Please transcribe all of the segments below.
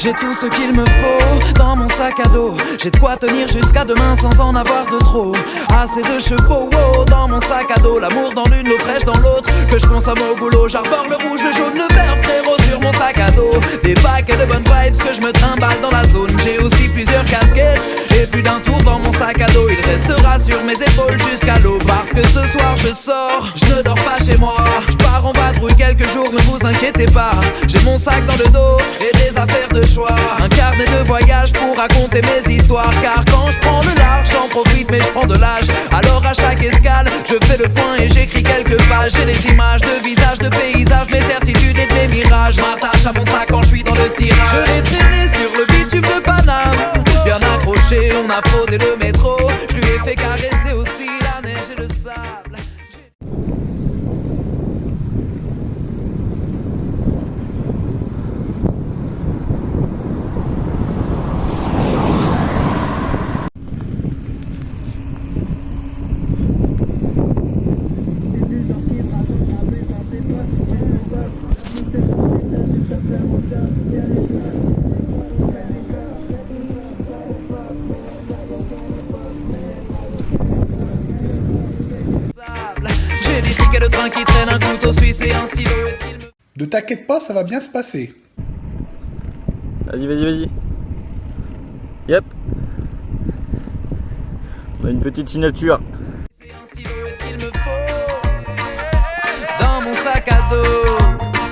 J'ai tout ce qu'il me faut dans mon sac à dos. J'ai de quoi tenir jusqu'à demain sans en avoir de trop. Assez de chevaux dans mon sac à dos. L'amour dans l'une, l'eau fraîche dans l'autre, que je consomme au goulot. J'arbore le rouge, le jaune, le vert, frérot, sur mon sac à dos. Des paquets de bonnes vibes que je me trimballe dans la zone. J'ai aussi plusieurs casquettes et plus d'un tour dans mon sac à dos. Il restera sur mes épaules jusqu'à l'eau. Parce que ce soir je sors, je ne dors pas chez moi. Je pars en vadrouille quelques jours, ne vous inquiétez pas. J'ai mon sac dans le dos et des affaires de choix. Un carnet de voyage pour raconter mes histoires. Car quand je prends le large, j'en profite mais je prends de l'âge. Alors à chaque escale, je fais le point et j'écris quelques pages. J'ai des images de visages, de paysages, mes certitudes et de mes mirages. M'attache à mon sac quand je suis dans le cirage. Je l'ai traîné sur le bitume de Paname, bien accroché, on a fraudé le métro. Je lui ai fait caresser aussi la neige et le sable. J'ai des tickets de train qui traînent, un couteau suisse et un stylo. Ne t'inquiète pas, ça va bien se passer. Vas-y, vas-y, vas-y. Yep. On a une petite signature. C'est un stylo, est-ce qu'il me faut dans mon sac à dos,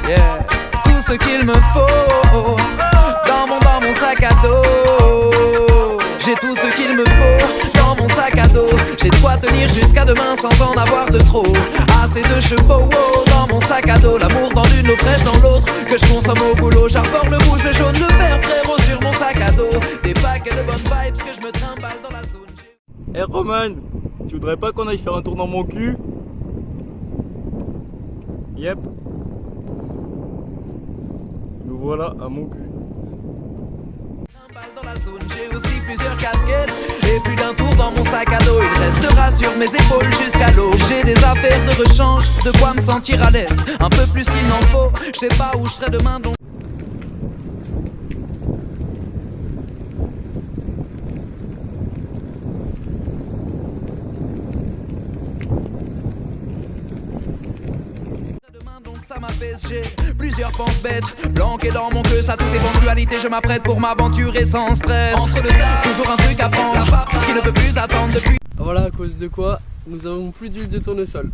yeah. Tout ce qu'il me faut dans mon sac à dos. J'ai tout ce qu'il me faut dans mon sac à dos. J'ai de quoi tenir jusqu'à demain sans en avoir de trop. Assez de chevaux dans mon sac à dos. L'amour dans l'une, l'eau fraîche dans l'autre, que je consomme au goulot. J'arbore le rouge, le jaune, le vert, frérot, sur mon sac à dos. Des paquets de bonnes vibes que je me trimballe dans la zone. Eh Roman, tu voudrais pas qu'on aille faire un tour dans mon cul? Yep. Nous voilà à mon cul. Dans la zone, j'ai aussi plusieurs casquettes et plus d'un tour dans mon sac à dos. Il restera sur mes épaules jusqu'à l'eau. J'ai des affaires de rechange, de quoi me sentir à l'aise. Un peu plus qu'il n'en faut, je sais pas où je serai demain donc. Ça m'apaise, j'ai plusieurs penses bêtes planquées dans mon queue, ça toute éventualité je m'apprête pour m'aventurer sans stress. Entre le tas, toujours un truc à prendre qui ne peut plus attendre depuis. Voilà à cause de quoi nous avons plus d'huile de tournesol.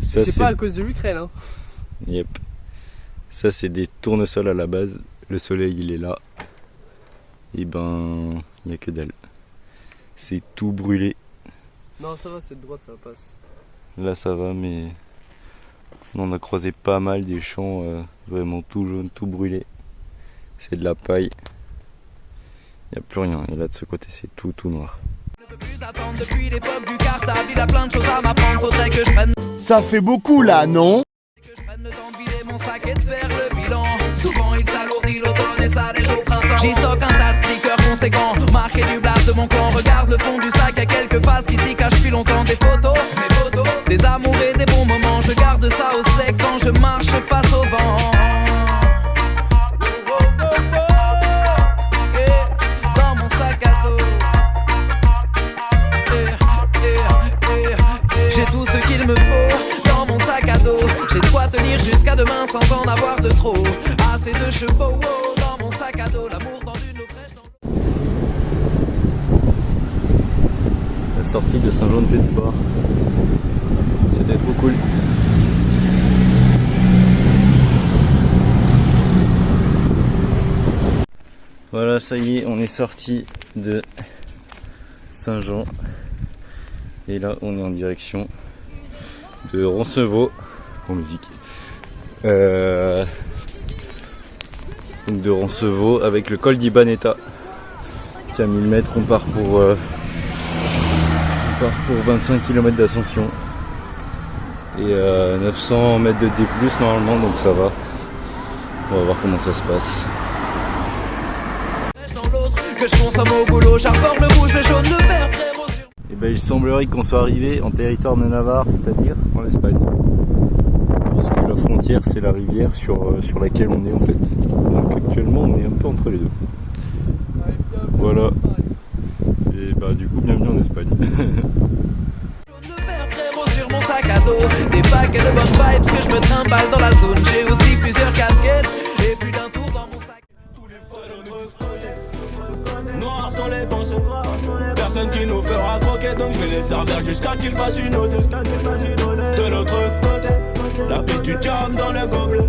Ça C'est pas à cause de l'Ukraine hein. Yep. Ça c'est des tournesols à la base. Le soleil il est là. Et ben il n'y a que dalle. C'est tout brûlé. Non ça va, cette droite ça passe. Là ça va mais on a croisé pas mal des champs vraiment tout jaune, tout brûlé. C'est de la paille. Il n'y a plus rien. Et là de ce côté c'est tout noir. Je ne peux plus attendre depuis l'époque du cartable. Il a plein de choses à m'apprendre. Faudrait que je prenne. Ça fait beaucoup là, non? Que je prenne le temps de vider mon sac et de faire le bilan. Souvent il s'alourdit l'automne et ça neige au printemps. J'y stocke un tas de stickers conséquents, marqué du blast de mon clan. Regarde le fond du sac, y'a quelques faces qui s'y cachent depuis longtemps. Des photos, mes photos, des amours et des bons moments. Je garde ça au sec quand je marche face au vent. Dans mon sac à dos. J'ai tout ce qu'il me faut dans mon sac à dos. J'ai de quoi tenir jusqu'à demain sans en avoir de trop. Assez de chevaux dans mon sac à dos. L'amour dans l'une, l'eau fraîche dans l'autre. La sortie de Saint-Jean-de-Pied-de-Port. C'était trop cool. Voilà, ça y est, on est sorti de Saint-Jean. Et là, on est en direction de Roncevaux en musique. Donc de Roncevaux avec le col d'Ibaneta qui est à 1000 mètres. On part pour 25 km d'ascension et 900 mètres de D+, normalement, donc ça va. On va voir comment ça se passe. Que je consomme au goulot, j'arbore le rouge, le jaune, le vert, frérot. Et ben, il semblerait qu'on soit arrivé en territoire de Navarre, c'est-à-dire en Espagne. Puisque la frontière, c'est la rivière sur laquelle on est en fait. Donc actuellement on est un peu entre les deux. Voilà. Et bah du coup bienvenue en Espagne. Sur mon sac à dos, des paquets de bonnes vibes que je me trimballe dans la zone. J'ai aussi plusieurs casquettes et plus d'un tour dans mon sac. Noirs sont les pensées, personne qui nous fera croquer, donc je vais les servir jusqu'à qu'ils fassent une ode. De l'autre côté, la piste du jam dans le gobelet.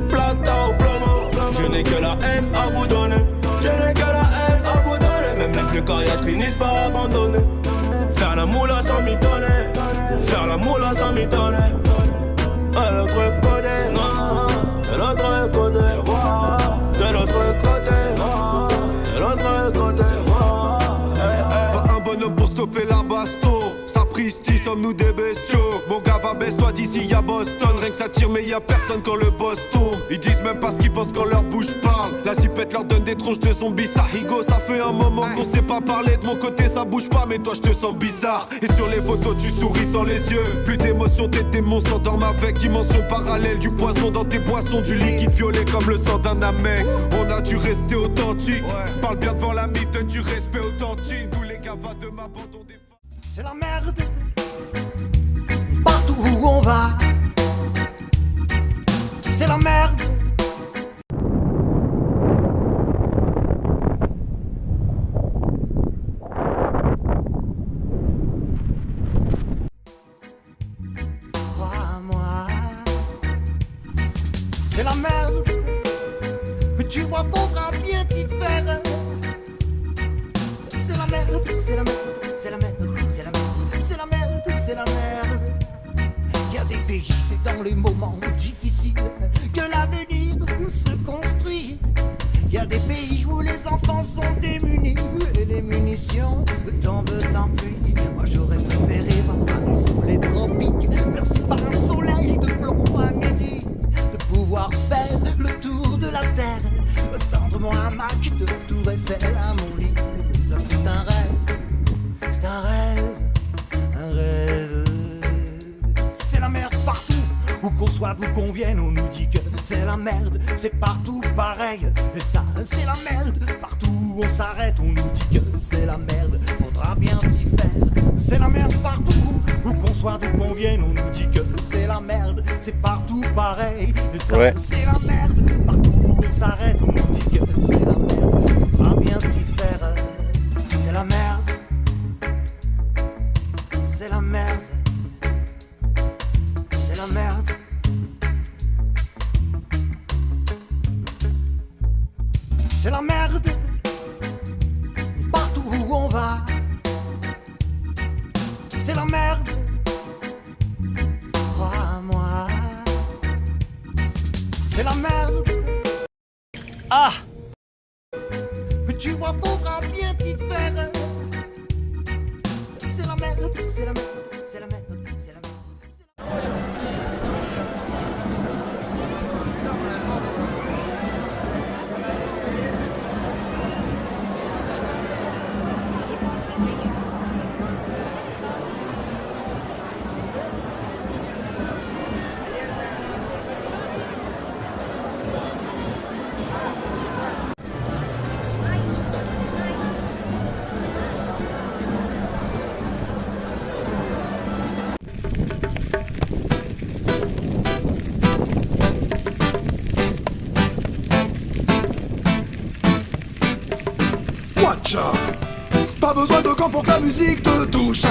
Plata au plomo, je n'ai que la haine à vous donner. Je n'ai que la haine à vous donner. Même les plus coriaces finissent par abandonner. Faire la moula sans mitonner. Faire la moula sans mitonner. De l'autre côté, non. De l'autre côté, wow. De l'autre côté, wow. De l'autre côté, wow. Pas un bonhomme pour stopper la baston. Sapristi, sommes-nous des bestiaux. Mon gars va baisse-toi d'ici y'a Boston. Rien que ça tire mais y'a personne quand le boss tombe. Ils disent même pas ce qu'ils pensent quand leur bouche parle. La zipette leur donne des tronches de zombies. Ça rigole, ça fait un moment qu'on sait pas parler. De mon côté ça bouge pas mais toi je te sens bizarre. Et sur les photos tu souris sans les yeux. Plus d'émotion, tes démons s'endorment avec. Dimension parallèle, du poison dans tes boissons. Du liquide violet comme le sang d'un amec. On a dû rester authentique. Parle bien devant la mif, donne du respect authentique. Tous les gars va de m'abandon des... C'est la merde partout où on va. C'est la merde. Crois-moi, c'est la merde. Mais tu vois, faudra bien t'y faire. C'est la merde, c'est la merde, c'est la merde. C'est la merde, c'est la merde. Il y a des pays, c'est dans les moments difficiles que l'avenir se construit. Il y a des pays où les enfants sont démunis et les munitions tombent en pluie. Moi j'aurais préféré voir Paris sous les tropiques, merci par un soleil de plomb à midi, de pouvoir faire le tour de la terre, tendre mon hamac de la tour Eiffel à mon lit. Ça c'est un rêve, c'est un rêve. C'est la merde partout, où qu'on soit, d'où qu'on vienne, on nous dit que c'est la merde, c'est partout pareil. Et ça, c'est la merde, partout où on s'arrête, on nous dit que c'est la merde, faudra bien s'y faire. C'est la merde partout, où qu'on soit, d'où qu'on vienne, on nous dit que c'est la merde, c'est partout pareil. Et ça, c'est la merde, partout où on s'arrête, on nous dit que c'est la merde, faudra bien s'y faire. C'est la merde. C'est la merde. C'est la merde. C'est la merde. Partout où on va. C'est la merde. Crois-moi. C'est la merde. Ah! Mais tu vois, faudra bien t'y faire. C'est la merde, c'est la merde, c'est la merde, c'est la merde. Pas besoin de camp pour que la musique te touche.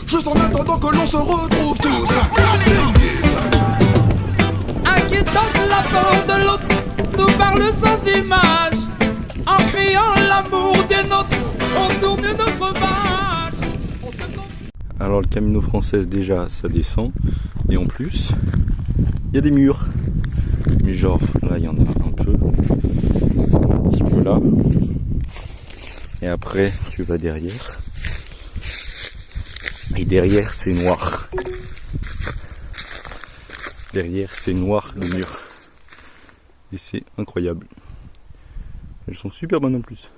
Juste en attendant que l'on se retrouve tous. Un qui donne la parole de l'autre nous parle sans image. En criant l'amour des nôtres, on tourne notre page. Alors le Camino français déjà ça descend. Et en plus, il y a des murs. Mais genre là il y en a un peu. Un petit peu là. Et après tu vas derrière. Et derrière c'est noir. Derrière c'est noir le mur. Et c'est incroyable. Elles sont super bonnes en plus.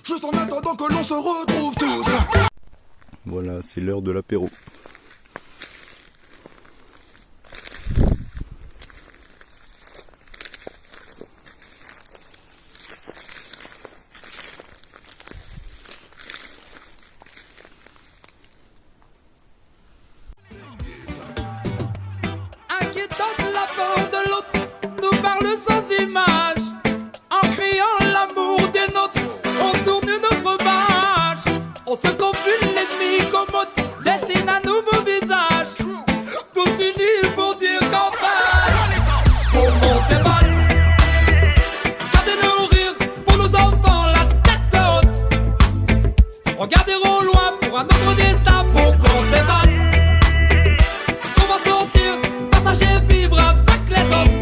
Juste en attendant que l'on se retrouve tous. Voilà, c'est l'heure de l'apéro. l'ennemi commote dessine un nouveau visage. Tous unis pour dire campagne. Faut qu'on s'évade. Regardez-nous rire pour nos enfants la tête haute. Regardez au loin pour un autre destin. Faut qu'on s'évade. On va sortir, partager, vivre avec les autres.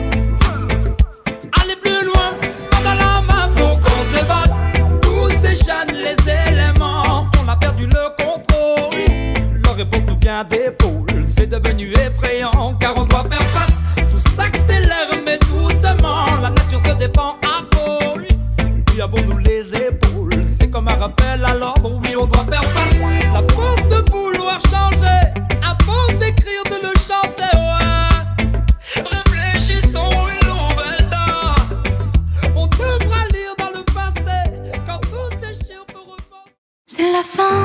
Aller plus loin, main dans la main. Faut qu'on s'évade. Tous déchaînent les éléments. On a perdu le contrôle. La réponse nous vient des pôles. C'est devenu effrayant car on doit faire face. Tout s'accélère mais doucement. La nature se défend à vol. Oui, avons-nous les épaules? C'est comme un rappel à l'ordre. Oui, on doit faire face. La force de vouloir changer, à force d'écrire, de le chanter, ouais. Réfléchissons une nouvelle date. On devra lire dans le passé quand tous déchirent pour repenser. C'est la fin.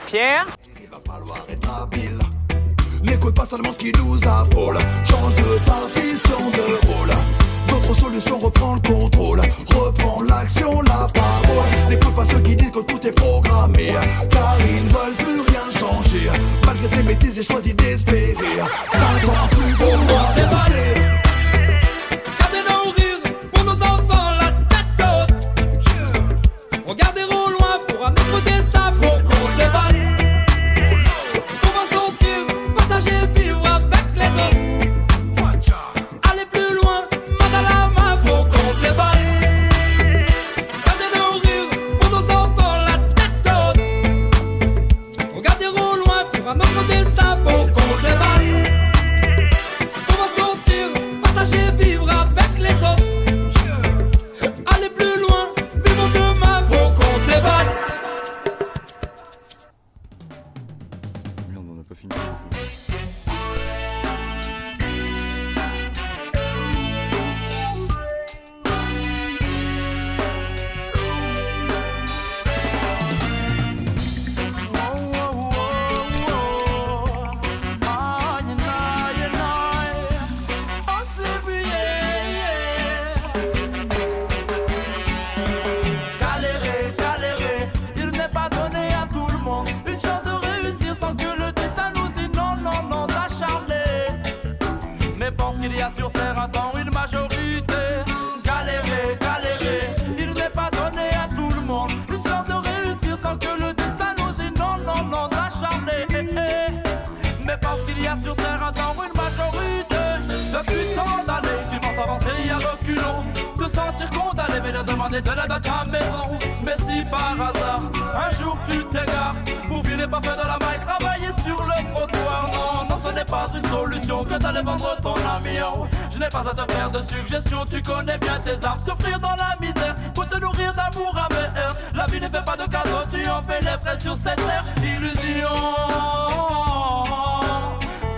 Pierre? Il va falloir être habile. N'écoute pas seulement ce qui nous affole. Change de partition de rôle. D'autres solutions, reprends le contrôle. Reprends l'action, la parole. N'écoute pas ceux qui disent que tout est programmé, car ils ne veulent plus rien changer. Malgré ces bêtises, j'ai choisi d'espérer. Tant qu'en plus bon moi c'est Regardez-nous rire pour nos enfants la tête haute. Regardez au loin pour un autre destin. Faut qu'on s'évade. On va sortir, partager, vivre avec les autres. Aller plus loin, main dans la main. Faut qu'on s'évade. Regardez-nous rire pour nos enfants la tête haute. Regardez au loin pour un autre destin. Faut qu'on s'évade. On va sortir, partager, vivre avec les autres. Aller plus loin, vivre demain. Faut qu'on s'évade. Merde, on n'a pas fini. Galérer, galérer, il n'est pas donné à tout le monde une chance de réussir sans que le destin nous dit non, non, non d'acharner. Mais pense qu'il y a sur terre un temps une majorité. Galérer, galérer, il n'est pas donné à tout le monde une chance de réussir sans que le destin nous dit non, non, non d'acharner. Mais pense qu'il y a sur terre un temps une majorité. Depuis tant d'années, tu penses avancer à reculons, te sentir condamné mais de demander de l'aide à ta maison. Mais si par hasard, un jour tu t'égares, pour filer pas faire de la maille, travailler sur le trottoir. Non, non, ce n'est pas une solution que d'aller vendre ton ami. Oh, je n'ai pas à te faire de suggestions, tu connais bien tes armes. Souffrir dans la misère, faut te nourrir d'amour amer. La vie ne fait pas de cadeaux, tu en fais les frais sur cette terre. Illusion,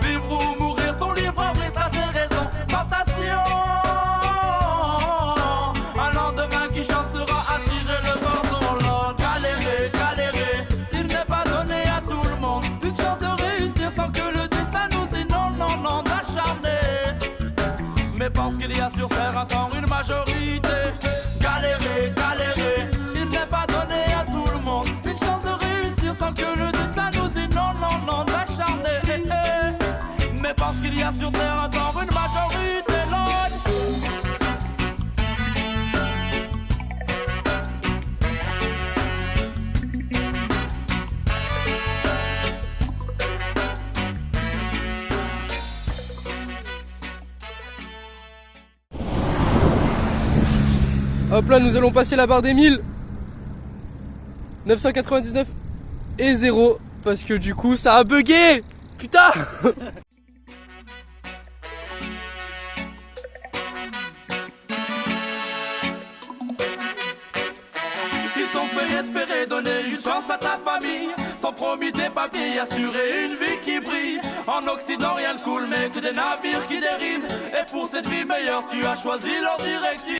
vivre ou mourir, ton libre arbitre a ses raisons. Tentation, un lendemain qui chante sera attiré le bord dans l'autre. Galérer, galérer, il n'est pas donné à tout le monde une chance sur terre attend une majorité. Galérer, galérer, il n'est pas donné à tout le monde une chance de réussir sans que le destin nous dise non, non, non, d'acharner. Mais parce qu'il y a sur terre attend une majorité, Lord. Hop là, nous allons passer la barre des 1000. 999 et 0. Parce que du coup, ça a bugué. Putain. Ils t'ont fait espérer donner une chance à ta famille. T'ont promis des papiers, assurer une vie qui brille. En Occident rien ne coule mais que des navires qui dérivent. Et pour cette vie meilleure tu as choisi leur directive.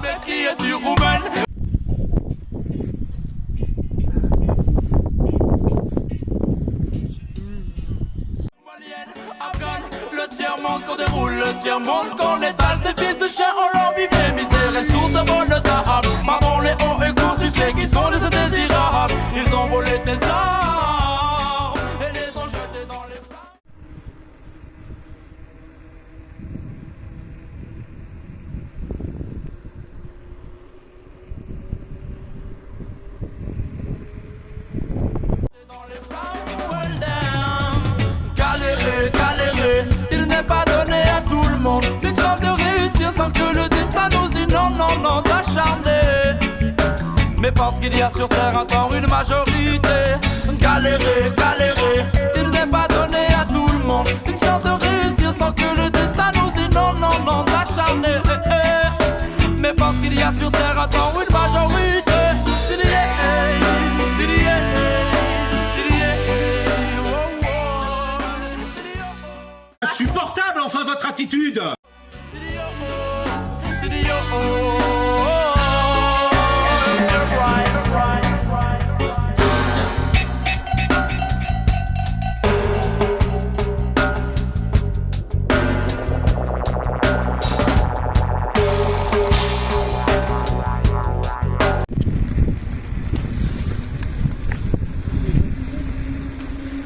Mais qui est du roumain? Le tiers-monde qu'on déroule, le tiers-monde qu'on étale. Ces fils de chien, on leur vivait misère et source de bonne table. Pardon les hauts et courts, tu sais qu'ils sont des indésirables. Ils ont volé tes armes et les ont jetés dans les flammes. Galérer, galérer, il n'est pas donné à tout le monde une chance de réussir sans que le destin nous dise non, non, non, d'acharner. Mais parce qu'il y a sur terre encore une majorité. Galérer, galérer, il n'est pas donné à tout le monde une chance de réussir sans que le destin nous dise non, non, non, d'acharner. Mais parce qu'il y a sur terre encore une majorité. Insupportable enfin votre attitude.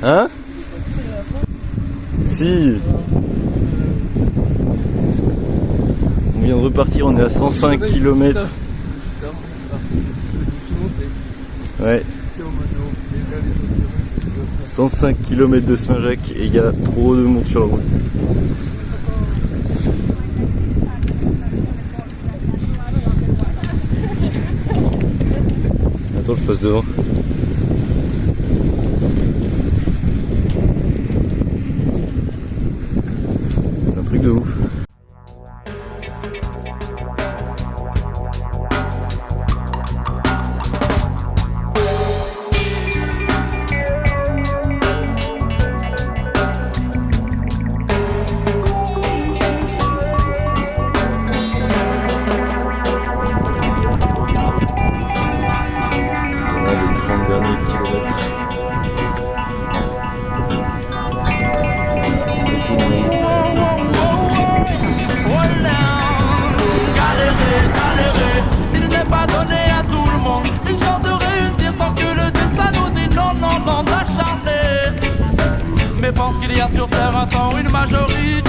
Hein? Si. On vient de repartir, on est à 105 km. Ouais. 105 km de Saint-Jacques et il y a trop de monde sur la route. Attends, je passe devant. C'est un truc de ouf. Mais pense qu'il y a sur terre un temps une majorité.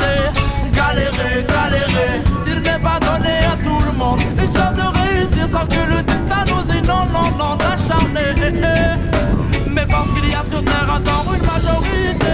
Galérer, galérer, il n'est pas donné à tout le monde une chance de réussir sans que le destin nous dise non, non, non, d'acharner. Mais pense qu'il y a sur terre un temps une majorité.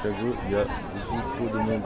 Santiago, il y a beaucoup trop de monde.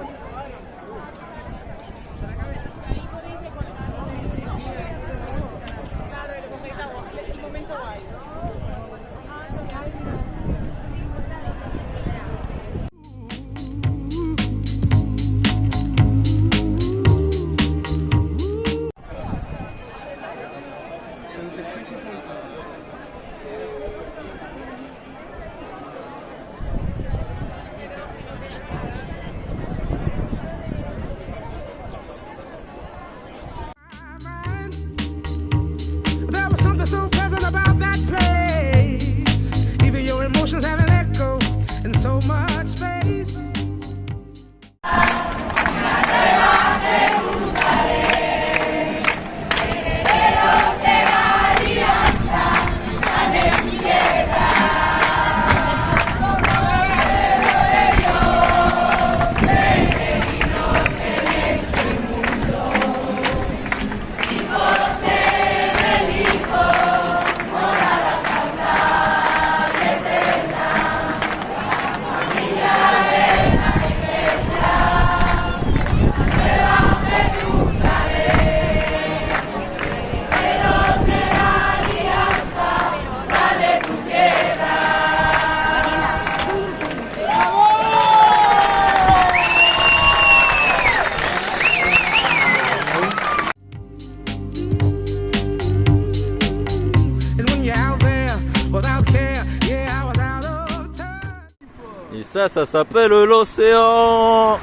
Et ça s'appelle l'océan.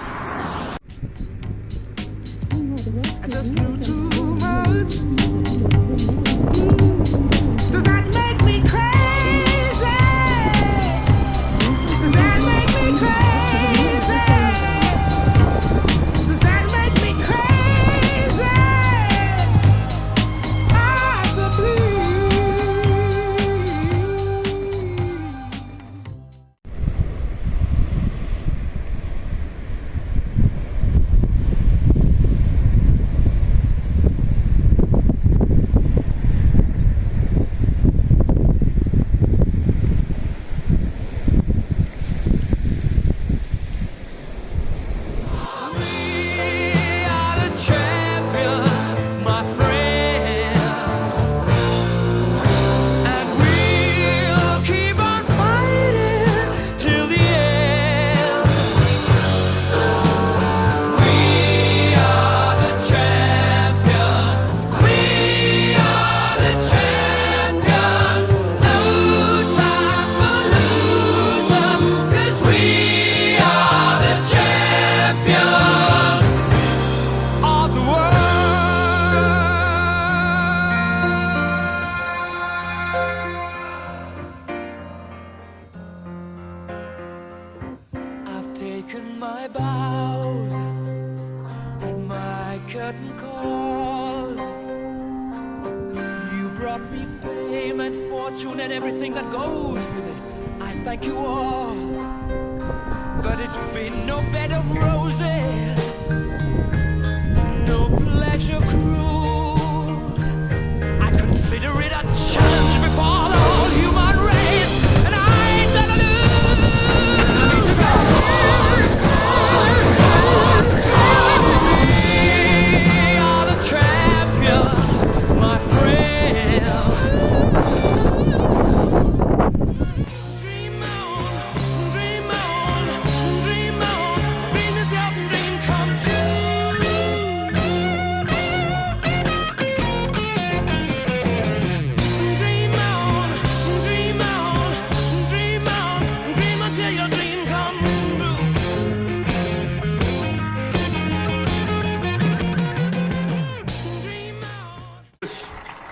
Taken my bows and my curtain calls. You brought me fame and fortune and everything that goes with it. I thank you all, but it's been no bed of roses, no pleasure cruise. I consider it a challenge before the whole human race, and I ain't gonna lose.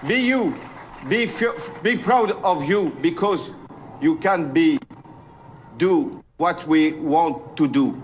Be you, be proud of you, because you can do what we want to do.